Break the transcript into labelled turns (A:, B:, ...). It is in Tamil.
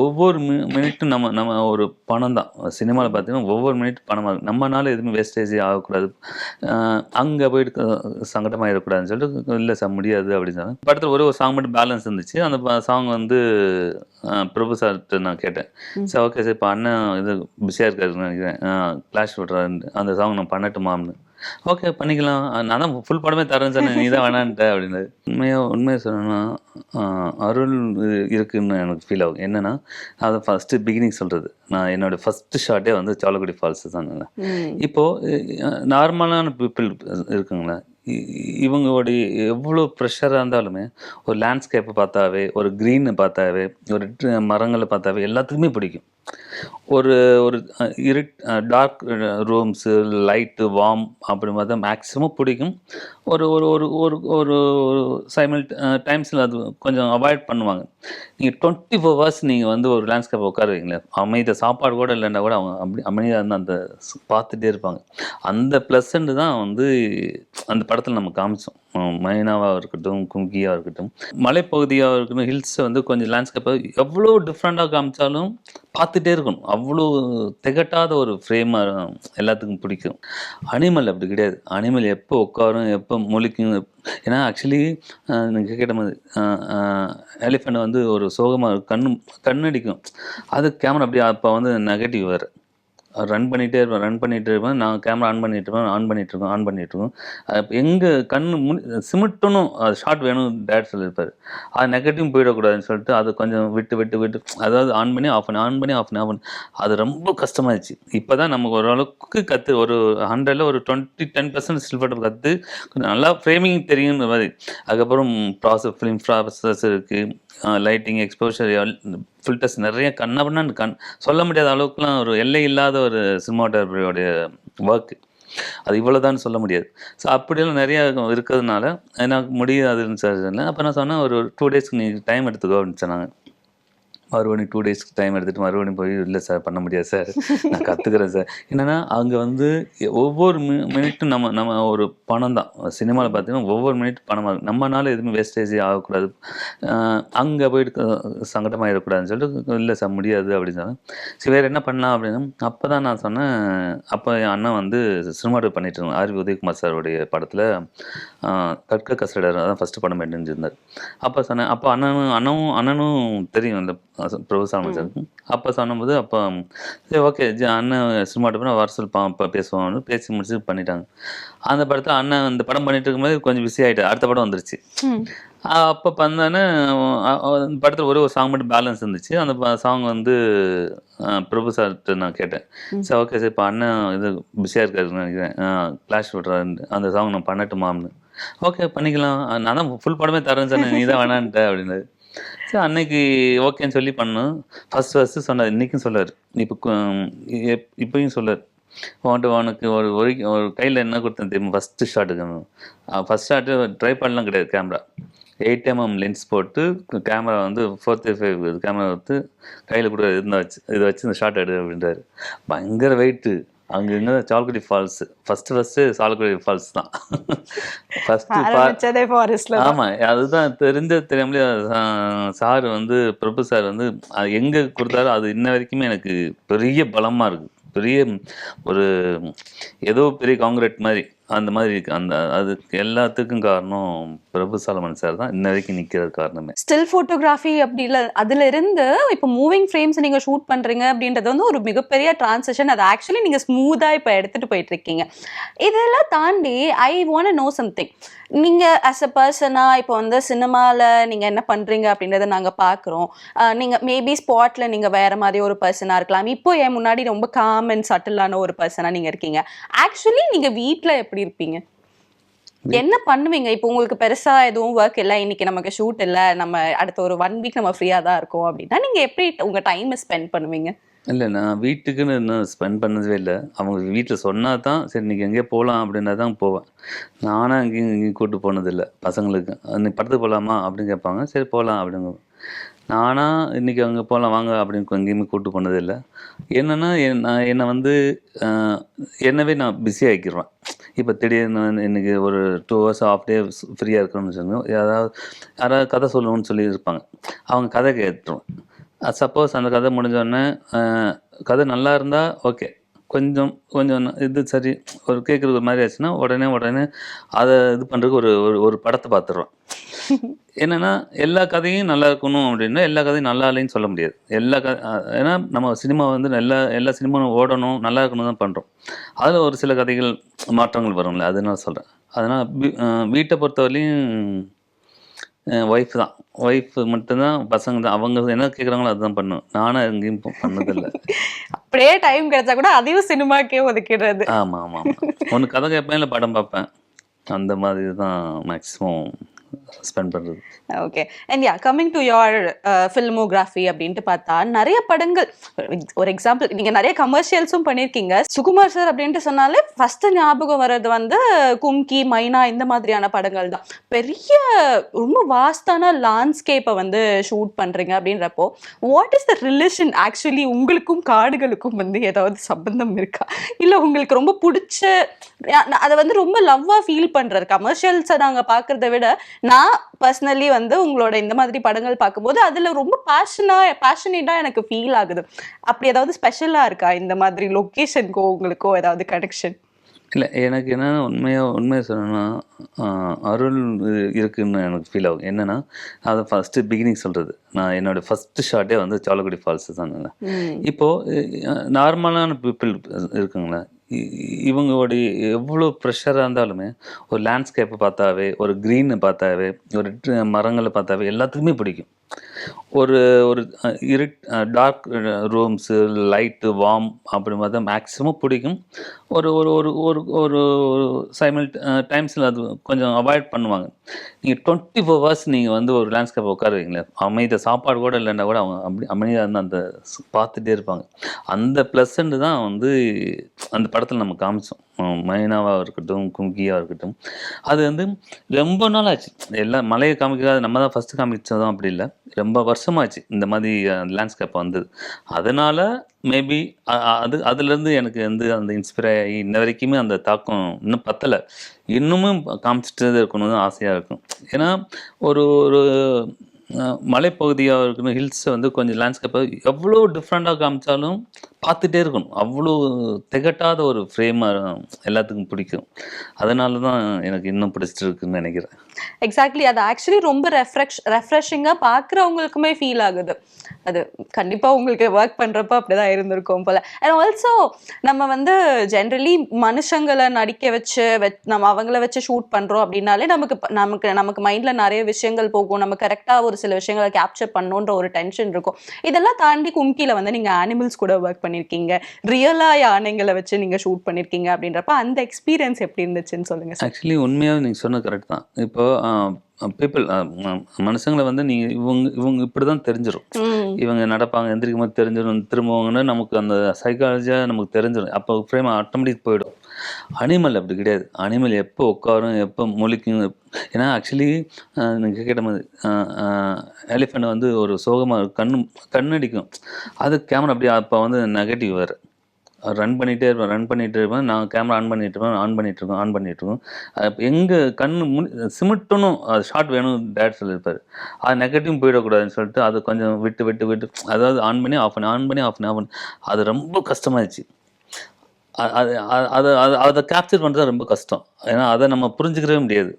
A: ஒவ்வொரு மினிட்டும் நம்ம நம்ம ஒரு பணம் தான். சினிமாவில் பார்த்தீங்கன்னா ஒவ்வொரு மினிட் பணமாக இருக்கும். நம்மனால எதுவுமே வேஸ்டேஜே ஆகக்கூடாது. அங்கே போயிட்டு சங்கடமாயிடக்கூடாதுன்னு சொல்லிட்டு இல்லை சார் முடியாது அப்படின்னு சொன்னாங்க. படத்தில் ஒரு சாங் மட்டும் பேலன்ஸ் இருந்துச்சு. அந்த சாங் வந்து பிரபு சார்கிட்ட நான் கேட்டேன். சார் ஓகே சார் இப்போ அண்ணன் இது பிஸியாக இருக்காருன்னு நினைக்கிறேன், கிளாஷ் விட்றாரு, அந்த சாங் நான் பண்ணட்டுமான்னு. ஓகே பண்ணிக்கலாம், நான் தான் ஃபுல் படமே தரேன்னு சொன்னேன், நீ தான் வேணான்ட்ட அப்படின்னு. உண்மையாக சொல்லணும்னா அருள் இருக்குன்னு எனக்கு ஃபீல் ஆகும். என்னன்னா அதை ஃபஸ்ட்டு பிகினிங் சொல்கிறது, நான் என்னோடய ஃபஸ்ட்டு ஷாட்டே வந்து சாலக்குடி ஃபால்ஸ் தான். இப்போது நார்மலான பீப்புள் இருக்குங்களேன், இவங்களுடைய எவ்வளோ ப்ரெஷராக இருந்தாலுமே ஒரு லேண்ட்ஸ்கேப்பை பார்த்தாவே, ஒரு க்ரீனை பார்த்தாவே, ஒரு மரங்களை பார்த்தாவே எல்லாத்துக்குமே பிடிக்கும். ஒரு ஒரு டார்க் ரூம்ஸு, லைட்டு, வார்ம் அப்படி பார்த்தா மேக்ஸிமம் பிடிக்கும். ஒரு ஒரு ஒரு ஒரு ஒரு சைமல் டைம்ஸில் அது கொஞ்சம் அவாய்ட் பண்ணுவாங்க. நீங்கள் 24 ஹவர்ஸ் நீங்கள் வந்து ஒரு லேண்ட்ஸ்கேப் உட்கார வைங்களேன், அமைதியாக சாப்பாடு கூட இல்லைன்னா கூட அவங்க அப்படி அமைதியாக இருந்து அந்த பார்த்துட்டே இருப்பாங்க. அந்த ப்ளசண்ட் தான் வந்து அந்த படத்தில் நம்ம காமிச்சோம். மைனாவாக இருக்கட்டும், கும்கியாக இருக்கட்டும், மலைப்பகுதியாக இருக்கட்டும், ஹில்ஸை வந்து கொஞ்சம் லேண்ட்ஸ்கேப்பை எவ்வளோ டிஃப்ரெண்ட்டாக காமிச்சாலும் பார்த்துட்டே இருக்கணும். அவ்வளோ திகட்டாத ஒரு ஃப்ரேமாக எல்லாத்துக்கும் பிடிக்கும். அனிமல் அப்படி கிடையாது. அனிமல் எப்போ உட்காரும், எப்போ முழிக்கும். ஏன்னா ஆக்சுவலி நீங்கள் கேட்ட மாதிரி எலிஃபெண்ட் வந்து ஒரு சோகமாக கண்ணடிக்கும். அது கேமரா அப்படியே அப்போ வந்து நெகட்டிவ் வேறு. ரன் பண்ணிகிட்டே இருப்பேன். நான் கேமரா ஆன் பண்ணிகிட்ருக்கோம். எங்கே சிமிட்டணும், அது ஷார்ட் வேணும் டேரக்டர் சொல்லியிருப்பார். அது நெகட்டிவ் போயிடக்கூடாதுன்னு சொல்லிட்டு அது கொஞ்சம் விட்டு அதாவது ஆன் பண்ணி ஆஃப் பண்ணி அது ரொம்ப கஷ்டமாயிடுச்சு. இப்போ தான் நமக்கு ஓரளவுக்கு ஒரு 100ல் ஒரு 10% ஸ்டில் ஃபோட்டோ கற்று கொஞ்சம் நல்லா ஃப்ரேமிங் தெரியுங்கிற மாதிரி. அதுக்கப்புறம் ஃபிலிம் ப்ராசஸ் இருக்குது, லைட்டிங், எக்ஸ்போஷர், ஃபில்டர்ஸ் நிறைய கண்ணான்னு சொல்ல முடியாத அளவுக்குலாம் ஒரு எல்லை இல்லாத ஒரு சினிமாட்டோகிராஃபியோடைய ஒர்க்கு. அது இவ்வளோதான்னு சொல்ல முடியாது. ஸோ அப்படியெல்லாம் நிறையா இருக்கிறதுனால எனக்கு முடியாதுன்னு சார் சொன்னேன். அப்போ நான் சொன்னேன், ஒரு 2 டேஸ்க்கு நீ டைம் எடுத்துக்கோ அப்படின்னு சொன்னாங்க. மறுபடியும் 2 டேஸ்க்கு டைம் எடுத்துகிட்டு மறுபடியும் போய், இல்லை சார் பண்ண முடியாது சார், நான் கற்றுக்குறேன் சார். என்னென்னா அங்கே வந்து ஒவ்வொரு மினிட்டும் நம்ம நம்ம ஒரு பணம் தான். சினிமாவில் பார்த்தீங்கன்னா ஒவ்வொரு மினிட் பணமாக இருக்கும். நம்மனால எதுவுமே வேஸ்டேஜே ஆகக்கூடாது. அங்கே போயிட்டு சங்கடமாயிடக்கூடாதுன்னு சொல்லிட்டு இல்லை சார் முடியாது அப்படின்னு சொன்னேன். சரி வேறு என்ன பண்ணலாம் அப்படின்னு. அப்போ தான் நான் சொன்னேன், அப்போ என் அண்ணன் வந்து சினிமாட்டோ பண்ணிட்டு இருந்தாங்க. ஆர்வி உதயகுமார் சாருடைய படத்தில் கற்க கசடர் அதான் ஃபஸ்ட்டு படம் எடுத்துருந்தார். அப்போ சொன்னேன், அப்போ அண்ணனும் தெரியும் இந்த பிரபு சாலமன் சாருக்கு. அப்போ சொன்னபோது அப்போ சரி ஓகே அண்ணன் சினிமாட்டோ பண்ண வர சொல்லி இப்போ பேசுவான்னு பேசி முடிச்சு பண்ணிட்டாங்க. அந்த படத்தில் அண்ணன் இந்த படம் பண்ணிட்டு இருக்கும்போது கொஞ்சம் பிஸி ஆகிட்டார். அடுத்த படம் வந்துருச்சு. அப்போ பண்ணோன்னே அந்த படத்தில் ஒரு சாங் மட்டும் பேலன்ஸ் இருந்துச்சு. அந்த சாங் வந்து பிரபு சார்கிட்ட நான் கேட்டேன். சார் ஓகே சார் இப்போ அண்ணன் இது பிஸியாக இருக்காருன்னு நினைக்கிறேன், கிளாஷ் விட்றாரு, அந்த சாங் நான் பண்ணட்டுமான்னு. ஓகே பண்ணிக்கலாம், நான் தான் ஃபுல் படமே தரேன்னு சொன்னேன், நீ தான் வேணான்ட்ட அப்படின்னாரு. சரி அன்னைக்கு ஓகேன்னு சொல்லி பண்ணோம். ஃபஸ்ட்டு சொன்னார், இன்றைக்கும் சொல்லார், இப்போயும் சொல்லார், உனக்கு ஒரு ஒரு கையில் என்ன கொடுத்தேன் தெரியுமா ஃபஸ்ட்டு ஷாட்டுக்கு. ஃபஸ்ட் ஷாட்டு ட்ரைபாட்லாம் கிடையாது, கேமரா 8mm லென்ஸ் போட்டு கேமரா வந்து 435 கேமரா வந்து கையில் கூட இதை வச்சு இந்த ஷாட் எடு அப்படின்றாரு. பயங்கர வெயிட்டு. அங்கே எங்கே Chalakudy falls first Chalakudy falls தான் ஃபஸ்ட்டு. ஆமாம், அதுதான் தெரியாமலே சார் வந்து பிரபு சார் வந்து அது எங்கே கொடுத்தாரோ அது இன்ன வரைக்குமே எனக்கு பெரிய பலமாக இருக்குது. பெரிய ஒரு ஏதோ பெரிய காங்கிரீட் மாதிரி அந்த மாதிரி இருக்குது. அதுக்கு எல்லாத்துக்கும் காரணம் பிரபு சாலமன் சார் தான் இன்ன வரைக்கும் நிற்கிறது காரணமே.
B: ஸ்டில் ஃபோட்டோகிராஃபி அப்படி இல்லை, அதுல இருந்து இப்போ மூவிங் ஃப்ரேம்ஸ் நீங்கள் ஷூட் பண்ணுறீங்க அப்படின்றது வந்து ஒரு மிகப்பெரிய டிரான்சிஷன். அது ஆக்சுவலி நீங்கள் ஸ்மூத்தாக இப்போ எடுத்துகிட்டு போயிட்டு இருக்கீங்க. இதெல்லாம் தாண்டி ஐ வாண்ட் நோ சம்திங். நீங்கள் ஆஸ் அ பர்சனாக இப்போ வந்து சினிமாவில் நீங்கள் என்ன பண்ணுறீங்க அப்படின்றத நாங்கள் பார்க்குறோம். நீங்கள் மேபி ஸ்பாட்டில் நீங்கள் வேறு மாதிரி ஒரு பர்சனாக இருக்கலாம். இப்போ என் முன்னாடி ரொம்ப காம் அண்ட் சட்டிலான ஒரு பர்சனாக நீங்கள் இருக்கீங்க. ஆக்சுவலி நீங்கள் வீட்டில் எப்படி இருப்பீங்க, என்ன பண்ணுவீங்க? இப்போ உங்களுக்கு பெருசா எதுவும் ஒர்க் இல்லை, இன்னைக்கு நமக்கு ஷூட் இல்லை, நம்ம அடுத்த ஒரு 1 வீக் நம்ம ஃப்ரீயாக தான் இருக்கோம் அப்படின்னா நீங்கள் எப்படி உங்கள் டைமை ஸ்பெண்ட் பண்ணுவீங்க?
A: இல்லை, நான் வீட்டுக்குன்னு இன்னும் ஸ்பெண்ட் பண்ணதே இல்லை. அவங்க வீட்டில் சொன்னால் தான் சரி இன்றைக்கி எங்கேயோ போகலாம் அப்படின்னா தான் போவேன். நானும் இங்கேயும் கூப்பிட்டு போனதில்லை பசங்களுக்கு. இன்னைக்கு படத்துக்கு போகலாமா அப்படின்னு கேட்பாங்க, சரி போகலாம் அப்படிங்க. நானாக இன்றைக்கி அங்கே போகலாம் வாங்க அப்படின்னு எங்கேயுமே கூப்பிட்டு போனதில்லை. என்னென்னா என்னை வந்து என்னவே நான் பிஸி ஆக்கிடுவேன். இப்போ திடீர்னு இன்றைக்கி ஒரு 2 ஹவர்ஸ் ஆஃப் டே ஃப்ரீயாக இருக்கணும்னு சொன்னோம், யாராவது கதை சொல்லணும்னு சொல்லி இருப்பாங்க, அவங்க கதை கேட்டுருவேன். சப்போஸ் அந்த கதை முடிஞ்சோடனே கதை நல்லா இருந்தால் ஓகே, கொஞ்சம் கொஞ்சம் இது சரி ஒரு கேட்குறது ஒரு மாதிரி ஆச்சுன்னா உடனே அதை இது பண்ணுறதுக்கு ஒரு ஒரு ஒரு படத்தை பார்த்துடுறோம். என்னன்னா எல்லா கதையும் நல்லா இருக்கணும் அப்படின்னா எல்லா கதையும் நல்லா இல்லைன்னு சொல்ல முடியாது. ஏன்னா நம்ம சினிமா வந்து எல்லா சினிமாவும் ஓடணும் நல்லா இருக்கணும் தான் பண்ணுறோம். அதில் ஒரு சில கதைகள் மாற்றங்கள் வரும்ல, அதனால சொல்கிறேன். அதனால் வீட்டை பொறுத்தவரையிலையும் ஒய்ஃப் தான். ஒய்ஃப் மட்டும்தான், பசங்க தான். அவங்க என்ன கேட்குறாங்களோ அதுதான் பண்ணுவேன். நானும் எங்கேயும் பண்ணதில்லை.
B: அப்படியே டைம் கிடைச்சா கூட அதையும் சினிமாக்கே ஒதுக்கிடுறது.
A: ஆமாம் ஆமாம் ஆமாம். ஒன்று கதை கேட்பேன், இல்லை படம் பார்ப்பேன். அந்த மாதிரி தான் மேக்ஸிமம் ஸ்பெண்ட் பண்ணுறது.
B: Okay. And yeah, coming to your filmography அப்படின்ட்டு பார்த்தா நிறைய படங்கள், ஒரு எக்ஸாம்பிள் நீங்க நிறைய கமர்ஷியல்ஸும் பண்ணியிருக்கீங்க. சுகுமார் சார் அப்படின்ட்டு சொன்னாலே ஃபர்ஸ்ட் ஞாபகம் வர்றது வந்து கும்கி, மைனா இந்த மாதிரியான படங்கள் தான். பெரிய ரொம்ப வாஸ்டான லேண்ட்ஸ்கேப்பை வந்து ஷூட் பண்றீங்க அப்படின்றப்போ what is the relation actually? உங்களுக்கும் காடுகளுக்கும் வந்து ஏதாவது சம்பந்தம் இருக்கா? இல்ல உங்களுக்கு ரொம்ப பிடிச்ச அதை வந்து ரொம்ப லவ்வா ஃபீல் பண்றாரு? கமர்ஷியல்ஸை நாங்க பார்க்கறத விட நான் பர்சனலி வந்து உங்களோட இந்த மாதிரி படங்கள் பார்க்கும்போது அதுல ரொம்ப பேஷனேட்டா எனக்கு ஃபீல் ஆகுது. அப்படி ஏதாவது ஸ்பெஷலா இருக்கா இந்த மாதிரி லொகேஷனுக்கோ உங்களுக்கோ ஏதாவது கனெக்ஷன்?
A: இல்லை, எனக்கு என்னென்னா உண்மையை சொல்லணும்னா அருள் இருக்குன்னு எனக்கு ஃபீல் ஆகும். என்னென்னா அதை ஃபஸ்ட்டு பிகினிங் சொல்கிறது, நான் என்னோடய ஃபஸ்ட்டு ஷாட்டே வந்து சாலக்குடி ஃபால்ஸு தான். இப்போது நார்மலான பீப்புள் இருக்குங்களேன், இவங்களுடைய எவ்வளோ ப்ரெஷராக இருந்தாலுமே ஒரு லேண்ட்ஸ்கேப்பை பார்த்தாவே, ஒரு க்ரீனை பார்த்தாவே, ஒரு மரங்களை பார்த்தாவே எல்லாத்துக்குமே பிடிக்கும். ஒரு ஒரு டார்க் ரூம்ஸு, லைட்டு, வார்ம் அப்படி பார்த்தா மேக்ஸிமம் பிடிக்கும். ஒரு ஒரு ஒரு ஒரு ஒரு டைம்ஸில் அது கொஞ்சம் அவாய்ட் பண்ணுவாங்க. நீங்கள் 24 ஹவர்ஸ் நீங்கள் வந்து ஒரு லேண்ட்ஸ்கேப்பை உட்காருவீங்களேன், அமைதியாக சாப்பாடு கூட இல்லைன்னா கூட அவங்க அப்படி அமைதியாக இருந்து அந்த பார்த்துட்டே இருப்பாங்க. அந்த ப்ளசண்ட் தான் வந்து அந்த படத்தில் நம்ம காமிச்சோம். மைனாவாக இருக்கட்டும், கும்கியாக இருக்கட்டும், அது வந்து ரொம்ப நாள் ஆச்சு. எல்லாம் மலையை காமிக்காது, நம்ம தான் ஃபஸ்ட்டு காமிச்சதும் அப்படி இல்லை, ரொம்ப வருஷமாச்சு இந்த மாதிரி லேண்ட்ஸ்கேப் வந்தது. அதனால் மேபி அதுலேருந்து எனக்கு வந்து அந்த இன்ஸ்பயர் ஆகி இன்ன வரைக்குமே அந்த தாக்கம் இன்னும் பத்தலை. இன்னமும் காமிச்சிட்டே இருக்கணும்னு ஆசையாக இருக்கும். ஏன்னா ஒரு ஒரு மலைப்பகுதியாக இருக்கணும், ஹில்ஸை வந்து கொஞ்சம் லேண்ட்ஸ்கேப்பை எவ்வளோ டிஃப்ரெண்ட்டாக காமிச்சாலும் பார்த்துட்டே இருக்கணும். அவ்வளோ திகட்டாத ஒரு ஃப்ரேமாக எல்லாத்துக்கும் பிடிக்கும். அதனால தான் எனக்கு இன்னும் பிடிச்சிட்டு இருக்குன்னு நினைக்கிறேன்.
B: எக்ஸாக்ட்லி. அது ஆக்சுவலி ரொம்ப ரெஃப்ரெஷிங்காக பார்க்குறவங்களுக்குமே ஃபீல் ஆகுது. அது கண்டிப்பாக உங்களுக்கு ஒர்க் பண்ணுறப்ப அப்படிதான் இருந்திருக்கும் போல. அண்ட் ஆல்சோ நம்ம வந்து ஜென்ரலி மனுஷங்களை நடிக்க வச்சு நம்ம அவங்கள வச்சு ஷூட் பண்ணுறோம் அப்படின்னாலே நமக்கு மைண்டில் நிறைய விஷயங்கள் போகும். நம்ம கரெக்டாக ஒரு சில விஷயங்களை கேப்சர் பண்ணணுன்ற ஒரு டென்ஷன் இருக்கும். இதெல்லாம் தாண்டி கும்கியில் வந்து நீங்கள் அனிமல்ஸ் கூட ஒர்க் பண்ணியிருக்கீங்க, ரியலாக யானைங்களை வச்சு நீங்கள் ஷூட் பண்ணியிருக்கீங்க. அப்படின்றப்ப அந்த எக்ஸ்பீரியன்ஸ் எப்படி இருந்துச்சுன்னு சொல்லுங்கள் சார்.
A: ஆக்சுவலி உண்மையாக நீங்கள் சொன்னது கரெக்ட் தான். இப்போ பீப்புள் மனுஷங்களை வந்து இவங்க இப்படி தான் தெரிஞ்சிடும். இவங்க நடப்பாங்க, எந்திரிக்கும் போது தெரிஞ்சிடும், திரும்புவாங்கன்னு நமக்கு அந்த சைக்காலஜியாக நமக்கு தெரிஞ்சிடும். அப்போ ஃப்ரேம் ஆட்டோமேட்டிக் போயிடும். அனிமல் அப்படி கிடையாது. அனிமல் எப்போ உட்காரும், எப்போ முழிக்கும். ஏன்னா ஆக்சுவலி நீங்கள் கேட்ட மாதிரி எலிஃபெண்ட் வந்து ஒரு சோகமாக கண்ணடிக்கும். அது கேமரா அப்படியே அப்போ வந்து நெகட்டிவ் வேறு. ரன் பண்ணிகிட்டே இருப்பேன். நான் கேமரா ஆன் பண்ணிகிட்ருக்கோம். எங்கே சிமிட்டணும், அது ஷார்ட் வேணும் டேரக்டர் சொல்லியிருப்பார். அது நெகட்டிவ் போயிடக்கூடாதுன்னு சொல்லிட்டு அது கொஞ்சம் விட்டு அதாவது ஆன் பண்ணி ஆஃப் பண்ணி அது ரொம்ப கஷ்டமாயிடுச்சு. அதை கேப்சர் பண்ணுறது ரொம்ப கஷ்டம். ஏன்னா அதை நம்ம புரிஞ்சுக்கவே முடியாது.